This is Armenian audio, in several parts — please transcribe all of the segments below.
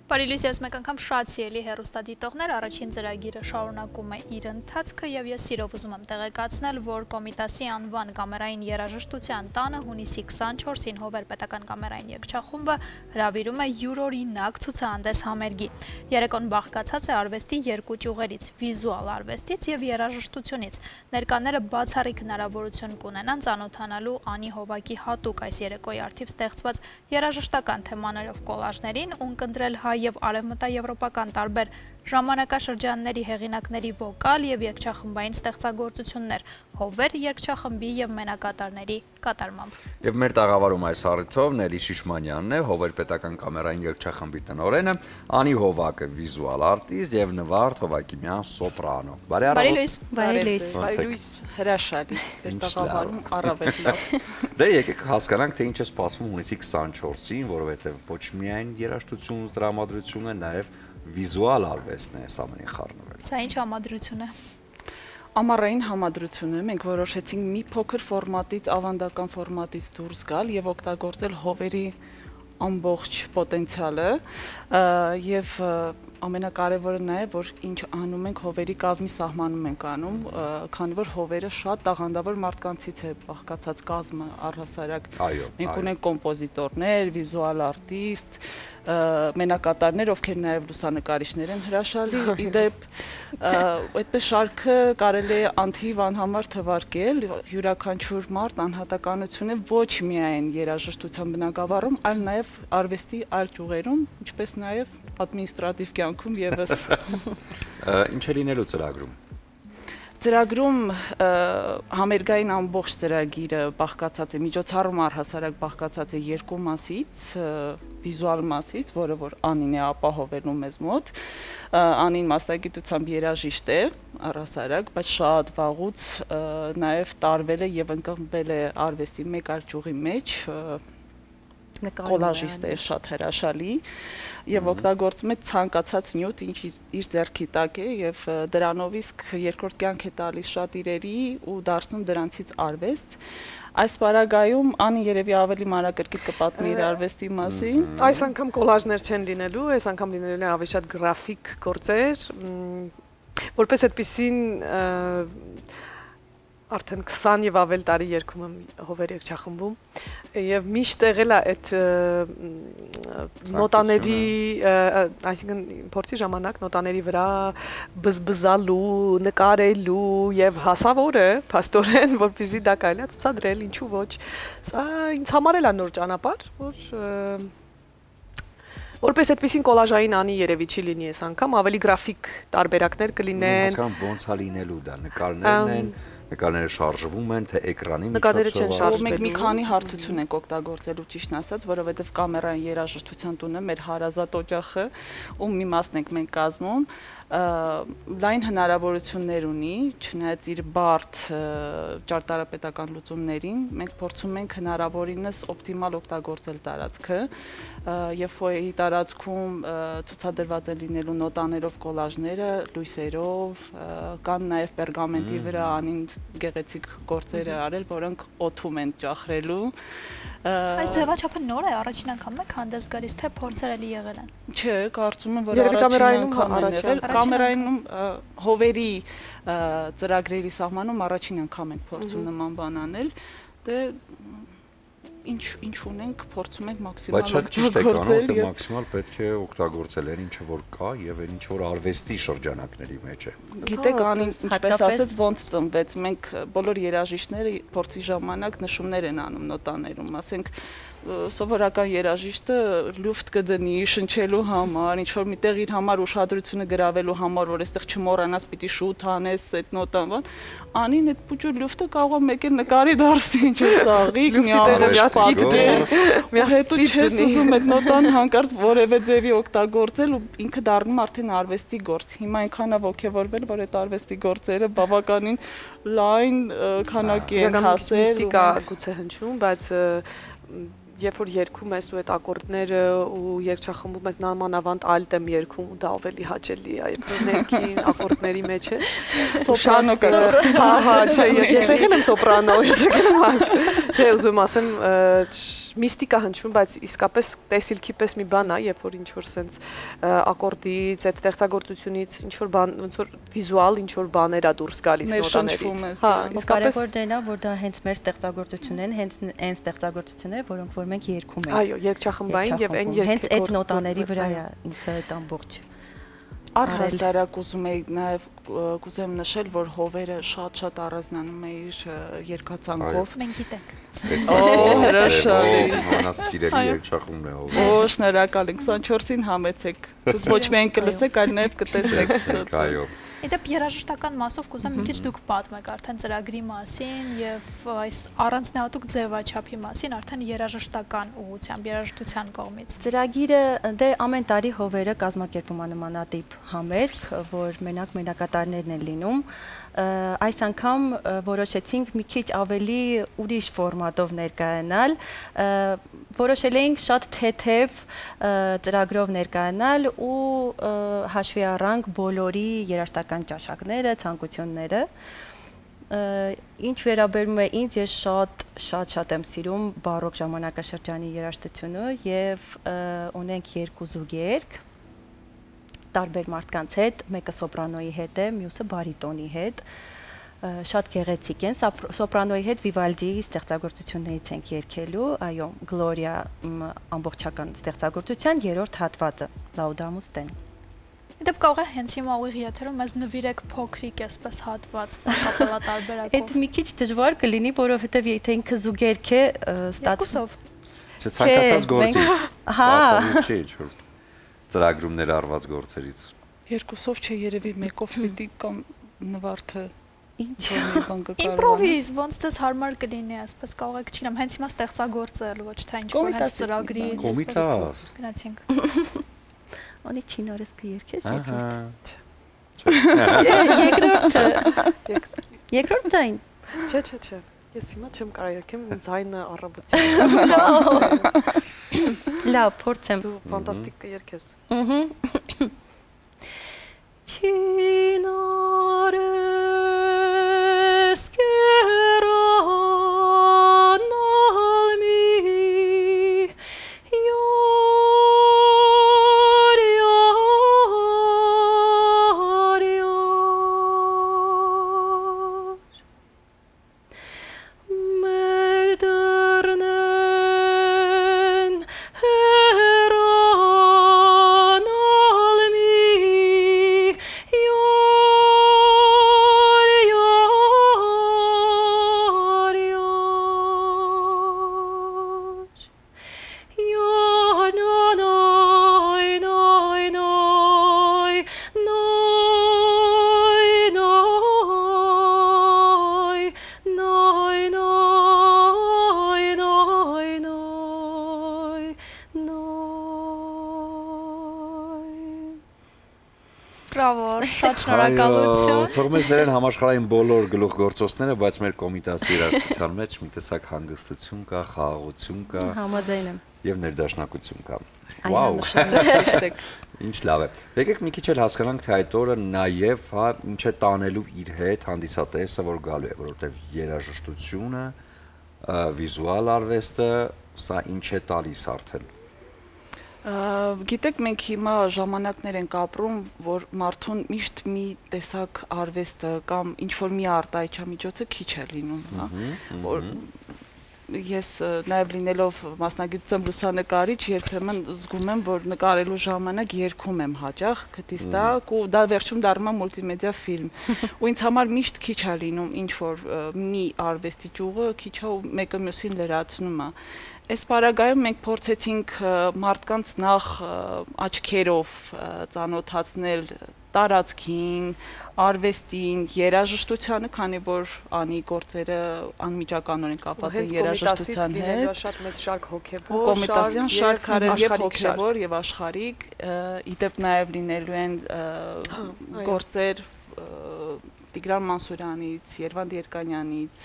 Բարի լույս, ես մեկ անգամ շատ սիրելի հեռուստադիտողներ, առաջին ծրագիրը շարունակում է իր ընթացքը եւ ես սիրով ուզում եմ տեղեկացնել, որ Կոմիտասի անվան կամերային երաժշտության տանը հունիսի 24-ին Հովեր պետական կամերային երգչախումբը հրավիրում է յուրօրինակ ցուցահանդես համերգի։ Երեկոն բաղկացած է արվեստի երկու ճյուղերից՝ վիզուալ արվեստից եւ երաժշտությունից։ Ներկաները բացառիկ հնարավորություն կունենան ծանոթանալու Անի Հովակի հատուկ այս երեկոյի արդիվ ստեղծված երաժշտական թեմաներով կոլաժներին, ունկնդրել հայ եւ արևմտաեվրոպական տարբեր ժամանակաշրջանների հեղինակների վոկալ եւ երգչախմբային ստեղծագործություններ, Հովեր երգչախմբի եւ մենակատարների կատարմամբ։ Եվ մեր տաղավարում այս առիթով Նելի Շիշմանյանն է, Հովեր պետական կամերային երգչախմբի տնօրենը, Անի Հովակը վիզուալ արտիստ եւ Նվարդ Հովակիմյան սոպրանո։ Բարի լույս։ Բարի լույս, հրաշալի, մեր տաղավարում առավել լավ։ Դե եկեք հասկանանք, թե ինչ է սպասվում հունիսի 24-ին, որովհետեւ ոչ միայն երաժշտություն ու դրամատրություն է, նաեւ վիզուալ արվեստն է ամենին խառնվել։ Սա ինչ համադրություն է։ Ամառային համադրություն է, մենք որոշեցինք մի փոքր ֆորմատից, ավանդական ֆորմատից դուրս գալ եւ օգտագործել Հովերի ամբողջ պոտենցիալը եւ ամենակարևորը նա է, որ ինչ անում ենք Հովերի կազմի սահմանում ենք անում, քանի որ Հովերը շատ տաղանդավոր մարդկանցից է բաղկացած կազմը առհասարակ։ Մենք ունենք կոմպոզիտորներ, վիզուալ արտիստ, մենակատարներ, ովքեր նաև լուսանկարիչներ են հրաշալի, իդեպ այդպես շարքը կարելի է անթիվ անհամար թվարկել, յուրաքանչյուր մարդ անհատականություն է ոչ միայն երաժշտության բնագավառում, այլ նաև արվեստի այլ ճյուղերում, ինչպես նաև ադմինիստրատիվ կյանքում եւս։ Ինչ է լինելու ծրագրում։ Ծրագրում համերգային ամբողջ ծրագիրը բաղկացած է, միջոցառումը առհասարակ բաղկացած է երկու մասից, վիզուալ մասից, որը որ Անին է ապահովելու մեզ մոտ։ Անին մասնագիտությամբ երաժիշտ է առհասարակ, բայց շատ վաղուց նաև տարվել է եւ ընկղմվել է արվեստի մեկ այլ ճյուղի մեջ, կոլաժիստ է շատ հրաշալի եւ օգտագործում է ցանկացած նյութ, ինչ իր ձեռքի տակ է եւ դրանով իսկ երկրորդ կյանք է տալիս շատ իրերի ու դարձնում դրանցից արվեստ։ Այս պարագայում Անին երևի ավելի մանրակրկիտ կպատմի իր արվեստի մասին։ Այս անգամ կոլաժներ չեն լինելու, այս անգամ լինելու են ավելի շատ գրաֆիկ գործեր, որպես այդպիսին արդեն 20 եւ ավել տարի երգում եմ Հովեր երգչախմբում եւ միշտ եղել է այդ նոտաների, այսինքն փորձի ժամանակ նոտաների վրա բզբզալու, նկարելու եւ հասավոր է փաստորեն, որպեսզի դա կարելի է ցուցադրել, ինչու ոչ։ Սա ինձ համար էլ է նոր ճանապարհ, որպես այդպիսին կոլաժային Անի երևի չի լինի այս անգամ, ավելի գրաֆիկ տարբերակներ կլինեն։ Հասկանում ոնց է լինելու դա, նկարներն են, նկարները շարժվում են, թե էկրանի նկարները չեն շարժվելու։ Մենք մի քանի հարթություն ենք օգտագործելու ճիշտն ասած, որովհետև կամերային երաժշտության տունը մեր հարազատ օջախը, ում մի մասն ենք մենք կազմում, լայն հնարավորություններ ունի, չնայած իր բարդ ճարտարապետական լուծումներին, մենք փորձում ենք հնարավորինս օպտիմալ օգտագործել տարածքը եւ ֆոյեի տարածքում ցուցադրված են լինելու նոտաներով կոլաժները, լույսերով, կան նաեւ պերգամենտի վրա Անին գեղեցիկ գործեր է արել, որոնք օդում են ճախրելու։ Այս ձևաչափը նոր է, առաջին անգամ եք հանդես գալիս, թե փորձեր էլի եղել են։ Չէ, կարծում եմ, որ առաջին անգամ եղել, կամերայինում Հովերի ծրագրերի սահմանում առաջին անգամ են փորձում նման բան անել, դե ինչ ունենք, փորձում ենք մաքսիմալ բայց շատ ճիշտ եք անում, թե մաքսիմալ պետք է օգտագործել այն ինչը որ կա եւ այն ինչ որ արվեստի շրջանակների մեջ է։ Գիտեք, Անին ինչպես ասեց, ոնց ծնվեց, մենք բոլոր երաժիշտները փորձի ժամանակ նշումներ են անում նոտաներում, ասենք սովորական երաժիշտը լուֆտ կդնի շնչելու համար, ինչ որ միտեղ իր համար ուշադրությունը գրավելու համար, որ այստեղ չմոռանաս, պիտի շուտ անես այդ նոտան, բան։ Անին այդ փուճուր լուֆտը կարող է մեկ էլ նկարի դարձի, ինչ որ ծաղիկ, հետո չես ուզում այդ նոտան հանկարծ որևէ ձևի օգտագործել ու ինքը դառնում արդեն արվեստի գործ։ Հիմա այնքան է ոգևորվել, որ այդ արվեստի գործերը բավականին լայն քանակի են հասել։ Միստիկա գուցե հնչում, բայց երբ որ երգում ես ու այդ ակորդները ու երգչախմբում ես նամանավանդ ալտ եմ երգում ու դա ավելի հաճելի է, երբ որ ներքին ակորդների մեջ է սոպրանո կրող։ Հա, չէ, ես եկել եմ սոպրանո, ես եկել եմ ալտ։ Չէ, ուզում եմ ասեմ, միստիկա հնչում, բայց իսկապես տեսիլքի պես մի բան է, երբ որ ինչ որ sense ակորդից, այդ ստեղծագործությունից ինչ որ բան, ոնց որ վիզուալ ինչ որ բաներ է դուրս գալիս նոտաներից։ Հա, իսկապես դերն է, որ դա հենց մեր ստեղծագործությունն են, հենց այն ստեղծագործությունները, որոնք որ մենք երգում ենք։ Այո, երգչախմբային եւ այն հենց այդ նոտաների վրա է ինքը այդ ամբողջ Առհասարակ ուզում եի նաև կուզեմ նշել, որ հովերը շատ առանձնանում է իր երկացանկով։ Մենք գիտենք։ Հրաշալի։ Անասիրելի երգչախումն է հովը։ Շնորհակալ ենք 24-ին համեցեք։ Դուք ոչ միայն կլսեք, այլ նաև կտեսնեք։ Այո։ Իդեպ երաժշտական մասով կուզեմ մի քիչ դուք պատմեք արդեն ծրագրի մասին եւ այս առանձնահատուկ ձևաչափի մասին արդեն երաժշտական ուղղությամբ, երաժշտության կողմից։ Ծրագիրը դե ամեն տարի հովերը կազմակերպում է նմանատիպ համերգ, որ մենակ մենակատարներն են լինում։ Այս անգամ որոշեցինք մի քիչ ավելի ուրիշ ֆորմատով ներկայանալ, որոշել էինք շատ թեթև ծրագրով ներկայանալ ու հաշվի առանք բոլորի երաժշտական ճաշակները, ցանկությունները։ Ինչ վերաբերում է ինձ, ես շատ եմ սիրում բարոկ ժամանակաշրջանի երաժշտությունը եւ ունենք երկու զուգերգ տարբեր մարդկանց հետ, մեկը սոպրանոյի հետ է, մյուսը բարիտոնի հետ, շատ գեղեցիկ են, սոպրանոյի հետ Վիվալդիի ստեղծագործություններից ենք երգելու, այո, Գլորիա ամբողջական ստեղծագործության երրորդ հատվածը, Laudamus Ten։ Իդեպ կարող է հենց հիմա ուղիղ եթերում մեզ նվիրեք փոքրիկ այսպես հատված կապելա տարբերակով։ Այդ մի քիչ դժվար կլինի, որովհետև եթե ինքը զուգերգ է, ստատուսով։ Չէ, ցանկացած գործից։ Հա։ Չէ, ինչ-որ ծրագրումներ արված գործերից։ Երկուսով չէ, երևի մեկով պիտի կամ նվարդը ինչ Իմպրովիզ, ոնց դες հարմար կլինի, այսպես կարող եք չինեմ, հենց հիմա ստեղծագործել, ոչ թե ինչ-որ հենց ծրագրի։ Կոմիտաս։ Գնացինք։ Անի չինարես կերքես երկրորդ։ Երկրորդը։ Երկրորդ ձայն։ Չէ։ Ես հիմա չեմ կարող երգեմ, ձայնը առավոտյան։ Լավ, փորձեմ։ Դու ֆանտաստիկ կերգես։ Չինարես Շատ շնորհակալություն։ Թող մեզ ներեն համաշխարհային բոլոր գլուխգործոցները, բայց մեր կոմիտասի երաժշտության մեջ մի տեսակ հանգստություն կա, խաղաղություն կա։ Համաձայն եմ։ Եվ ներդաշնակություն կա։ Վաու։ Ինչ լավ է։ Եկեք մի քիչ էլ հասկանանք, թե այդ օրը նաև, հա, ինչ է տանելու իր հետ հանդիսատեսը, որ գալու է, որովհետև երաժշտությունը, վիզուալ արվեստը, սա ինչ է տալիս արդեն։ Գիտեք, մենք հիմա ժամանակներ ենք ապրում, որ մարդուն միշտ մի տեսակ արվեստը կամ ինչ-որ մի արտահայտչամիջոցը քիչ է լինում, հա։ Ես նաև լինելով մասնագիտությամբ լուսանկարիչ, երբեմն զգում եմ, որ նկարելու ժամանակ երգում եմ հաճախ, գտիս տակ ու դա վերջում դառնում է մուլտիմեդիա ֆիլմ։ Ու ինձ համար միշտ քիչ է լինում ինչ-որ մի արվեստի ճյուղը, քիչ է ու մեկը մյուսին լրացնում է։ Այս պարագայում մենք փորձեցինք մարդկանց նախ աչքերով ծանոթացնել տարածքին, արվեստին, երաժշտությանը, քանի որ անի գործերը անմիջականորեն կապված են երաժշտության հետ։ Շատ մեծ շարք հոգևոր, կոմիտասյան շարք եւ հոգևոր եւ աշխարհիկ, իդեպ նաեւ լինելու են գործեր Տիգրան Մանսուրյանից, Երվանդ Երկանյանից,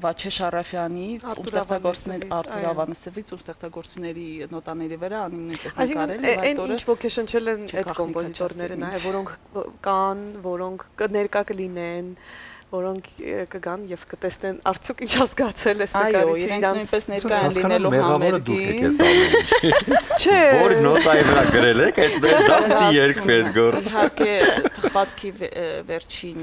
Վաչե Շարաֆյանից, Արտուր Ավանեսովից, ստեղծագործությունների նոտաների վրա անին նույնպես նկարել եւ այդ օրը ինչ ոգեշնչել են այդ կոմպոզիտորները, նաեւ որոնք կան, որոնք կներկա կլինեն, որոնք կգան եւ կտեսնեն արդյոք ինչ հասկացել էս նկարիչը իրենց նույնպես ներկա են լինելու համերգին։ Չէ, որ նոտայի վրա գրել եք, այդ դատի երկու այդ գործ։ Իհարկե թղթի վերջին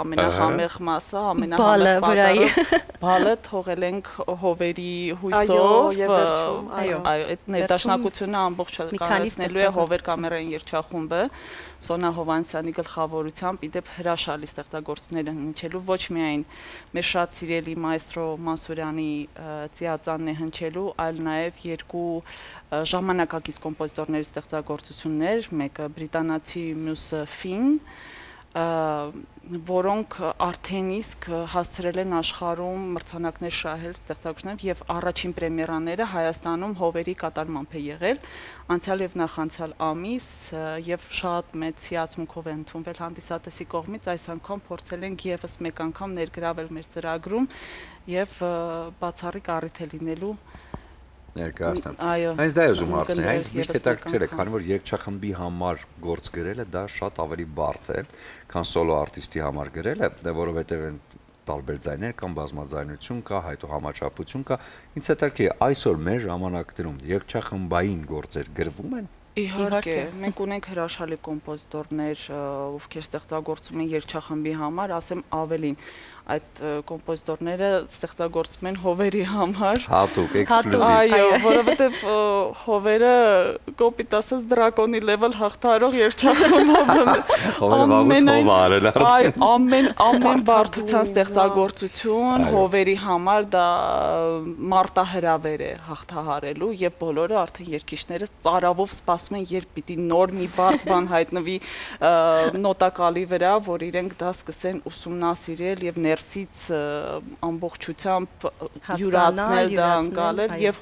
ամենահամեղ մասը, ամենահամեղ բալը թողել ենք հովերի հույսով, այո, այդ ներդաշնակությունը ամբողջ կայացնելու է Հովեր կամերային երգչախումբը Սոնա Հովանեսյանի գլխավորությամբ իդեպ հրաշալի ստեղծագործություններ հնչելու ոչ միայն մեր շատ սիրելի մայստրո Մանսուրյանի ծիածանն է հնչելու, այլ նաև երկու ժամանակակից կոմպոզիտորների ստեղծագործություններ, մեկը բրիտանացի, մյուսը ֆին, որոնք արդեն իսկ հասցրել են աշխարհում մրցանակներ շահել ստեղծագործություններով եւ առաջին պրեմիերաները Հայաստանում Հովերի կատարմամբ է եղել անցյալ եւ նախանցյալ ամիս եւ շատ մեծ հիացմունքով է ընդունվել հանդիսատեսի կողմից այս անգամ փորձել ենք եւս մեկ անգամ ներգրավել մեր ծրագրում եւ բացառիկ առիթ է լինելու ներկայացնել։ Հենց դա ուզում հարցնել, հենց միշտ հետաքրքիր է, քանի որ երգչախմբի համար գործ գրելը դա շատ ավելի բարդ է, քան սոլո արտիստի համար գրելը, որովհետև են տարբեր ձայներ կամ բազմաձայնություն կա, հայտո համաչափություն կա։ Ինձ հետաքրքիր է, այսօր մեր ժամանակներում երգչախմբային գործեր գրվում են։ Իհարկե, մենք ունենք հրաշալի կոմպոզիտորներ, ովքեր ստեղծագործում են երգչախմբի համար, ասեմ ավելին, այդ կոմպոզիտորները ստեղծագործում են Հովերի համար։ Հատուկ, էքսկլյուզիվ։ Այո, որովհետև Հովերը կոպիտ ասած դրակոնի level հաղթարող երգչախմբը։ Ամեն բարդության ստեղծագործություն Հովերի համար դա մարտահրավեր է հաղթահարելու եւ բոլորը արդեն երգիչները ծարավով սպասում են, երբ պիտի նոր մի բարդ բան հայտնվի նոտակալի վրա, որ իրենք դա սկսեն ուսումնասիրել եւ ներսից ամբողջությամբ յուրացնել դա անցալել եւ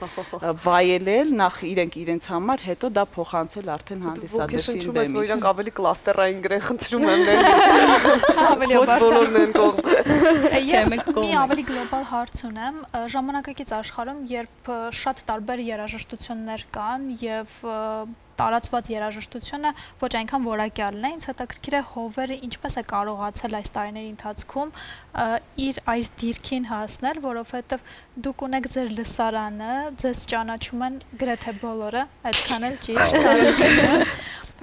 վայելել նախ իրենց համար, հետո դա փոխանցել արդեն հանդիսատեսին դեմից։ Որ իրանք ավելի կլաստերային գրեն, խնդրում եմ ավելի բոլորն են կողմ։ Ես մի ավելի գլոբալ հարց ունեմ, ժամանակակից աշխարհում, երբ շատ տարբեր երաժշտություններ կան եւ տարածված երաժշտությունը ոչ այնքան որակյալն է, ինձ հետաքրքիր է Հովերը ինչպես է կարողացել այս տարիների ընթացքում իր այս դիրքին հասնել, որովհետև դուք ունեք ձեր լսարանը, ձեզ ճանաչում են գրեթե բոլորը, այդքան էլ ճիշտ,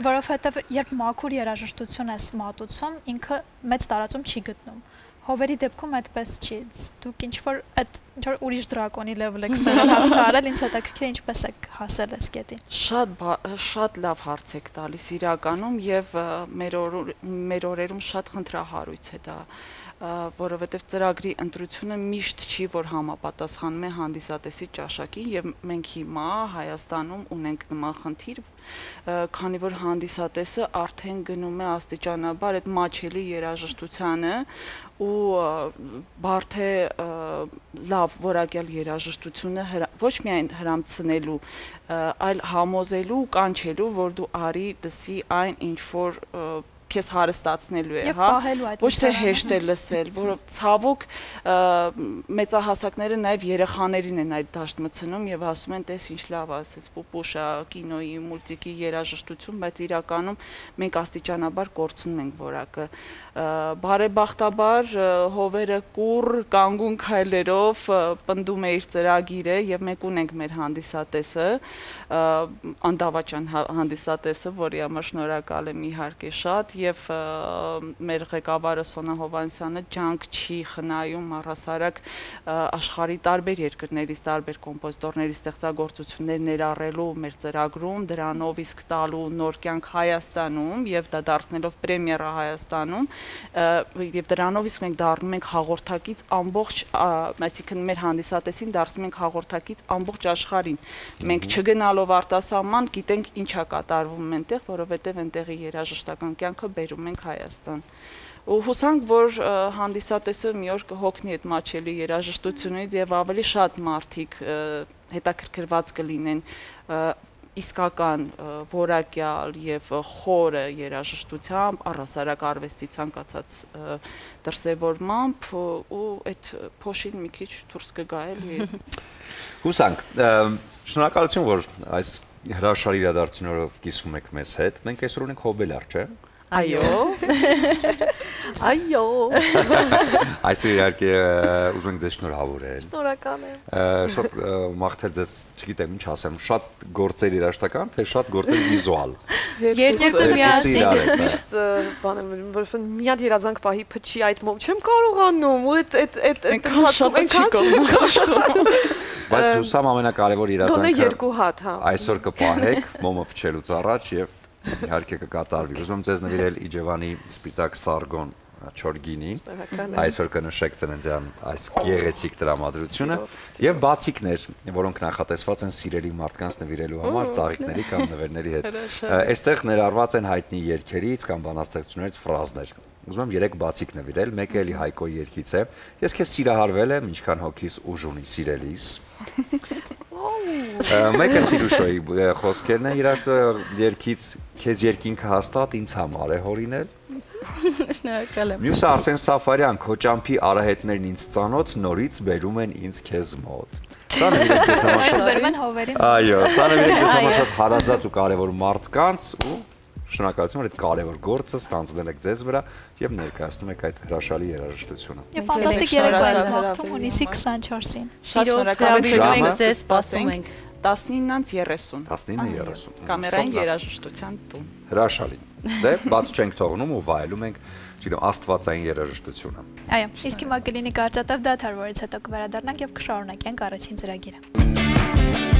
որովհետև երբ մաքուր երաժշտություն ես մատուցում, ինքը մեծ տարածում չի գտնում։ Հովերի դեպքում այդպես չի։ Դուք ինչ-որ ուրիշ դրակոնի level եք ստեղել հաղթարել, ինձ հետաքրքիր է ինչպես եք հասել այս կետին։ Շատ լավ հարց եք տալիս իրականում եւ մեր օրերում շատ խնդրահարույց է դա, որովհետև ծրագրի ընտրությունը միշտ չի, որ համապատասխանում է հանդիսատեսի ճաշակին եւ մենք հիմա Հայաստանում ունենք նման խնդիր, քանի որ հանդիսատեսը արդեն գնում է աստիճանաբար այդ մաչելի երաժշտությանը ու բարդ է լավ որակյալ երաժշտությունը ոչ միայն հրամցնելու, այլ համոզելու, կանչելու, որ դու արի դասի այն ինչ որ քեզ հարստացնելու է, հա, ոչ թե հեշտ է լսել, որ ցավոք մեծահասակները նաև երեխաներին են այդ դաշտ մցնում եւ ասում են, տես ինչ լավ ասեց, պուպուշա, կինոյի, մուլտիկի երաժշտություն, բայց իրականում մենք աստիճանաբար կորցնում ենք որակը։ Բարեբախտաբար Հովերը կուռ կանգուն քայլերով պնդում է իր ծրագիրը եւ մենք ունենք մեր հանդիսատեսը, Անդավաճան հանդիսատեսը, որի համար շնորհակալ եմ իհարկե շատ եւ մեր ղեկավարը Սոնա Հովանեսյանը ջանք չի խնայում առհասարակ աշխարհի տարբեր երկրներից տարբեր կոմպոզիտորների ստեղծագործություններ ներառելու մեր ծրագրում, դրանով իսկ տալու նոր կյանք Հայաստանում եւ դա դարձնելով պրեմիերա Հայաստանում եւ դրանով իսկ մենք դառնում ենք հաղորդակից ամբողջ, այսինքն մեր հանդիսատեսին դարձնում ենք հաղորդակից ամբողջ աշխարհին։ Մենք չգնալով արտասահման գիտենք ինչա կատարվում այնտեղ, որովհետեւ այնտեղի երաժշտական կյանքը բերում ենք Հայաստան։ Ու հուսանք, որ հանդիսատեսը մի օր կհոգնի այդ մաչելի երաժշտությունից եւ ավելի շատ մարդիկ հետաքրքրված կլինեն իսկական որակյալ եւ խորը երաժշտությամբ, առհասարակ արվեստի ցանկացած դրսևորմամբ ու այդ փոշին մի քիչ դուրս կգա էլի։ Հուսանք, շնորհակալություն, որ այս հրաշալի իրադարձություններով կիսվում եք մեզ հետ։ Մենք այսօր ունենք Հոբելար, չէ՞։ Այո։ Այո։ Այսօր իհարկե ուզում ենք ձեզ շնորհավորել։ Շնորհակալ եմ։ Շատ մաղթել ձեզ, չգիտեմ ինչ ասեմ, շատ գործեր երաժշտական, թե շատ գործեր վիզուալ։ Երկուսը միասին։ Միշտ բանը որ մի հատ երազանք պահի փչի այդ մոմ չեմ կարողանում ու այդ Բայց հուսամ ամենակարևոր երազանքը Դոնե երկու հատ, հա։ Այսօր կպահեք մոմը փչելուց առաջ եւ իհարկե կկատարվի։ Ուզում եմ ձեզ նվիրել Իջևանի սպիտակ սարգոն չորգինի։ Այսօր կնշեք ծննդյան այս գեղեցիկ տրամադրությունը եւ բացիկներ, որոնք նախատեսված են սիրելի մարդկանց նվիրելու համար ծաղիկների կամ նվերների հետ։ Այստեղ ներառված են հայտնի երգերից կամ բանաստեղծություններից ֆրազներ։ Ուզում եմ 3 բացիկ նվիրել, մեկը էլի Հայկոյի երգից է։ Ես քեզ սիրահարվել եմ, ինչքան հոգիս ուժ ունի սիրելիս։ Մեկը Սիրուշոյի խոսքերն են, իր երգից քեզ երկինքը հաստատ ինձ համար է հորինել։ Շնորհակալ եմ։ Մյուսը Արսեն Սաֆարյան, քո ճամփի արահետներն ինձ ծանոթ, նորից բերում են ինձ քեզ մոտ։ Սա նվիրել ես համար Այդ բերվեն հովերին։ Այո, սա նվիրել ես համար շատ հարազատ ու կարևոր մարդկանց ու շնորհակալություն, որ այդ կարևոր գործը ստանձնել եք ձեզ վրա եւ ներկայացնում եք այդ հրաշալի երաժշտությունը։ Եվ ֆանտաստիկ երեկո է մաղթում հունիսի 24-ին։ Շատ շնորհակալ ենք ձեզ, սպասում ենք 19:30 19:30 կամերային երաժշտության տուն։ Հրաշալի։ Դե բաց չենք թողնում ու վայելում ենք, չգիտեմ, աստվածային երաժշտությունը։ Այո, իսկ հիմա կլինի կարճատև դադար, որից հետո կվերադառնանք եւ կշարունակենք առաջին ծրագիրը։